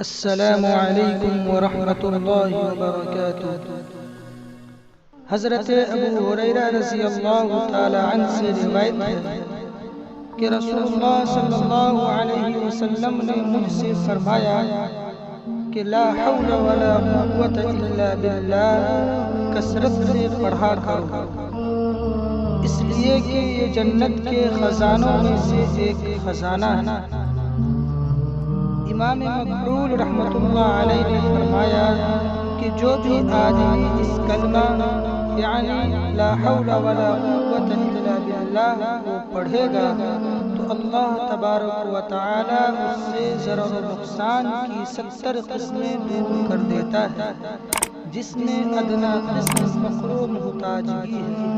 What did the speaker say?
السلام علیکم ورحمۃ اللہ وبرکاتہ۔ حضرت ابو ہریرہ رضی اللہ تعالی عنہ سے روایت ہے کہ رسول اللہ صلی اللہ علیہ وسلم نے مجھ سے فرمایا کہ لا حول ولا قوت الا باللہ کثرت سے پڑھا کرو، اس لیے کہ یہ جنت کے خزانوں میں سے ایک خزانہ ہے۔ امام مقبول رحمۃ اللہ علیہ نے فرمایا کہ جو بھی آدمی اس کلمہ یعنی لا حول ولا قوت الا باللہ کو پڑھے گا تو اللہ تبارک و تعالی اس سے ضرر و نقصان کی 70 قسمیں دور کر دیتا ہے، جس میں ادنیٰ قسم فقر و محتاجگی ہے۔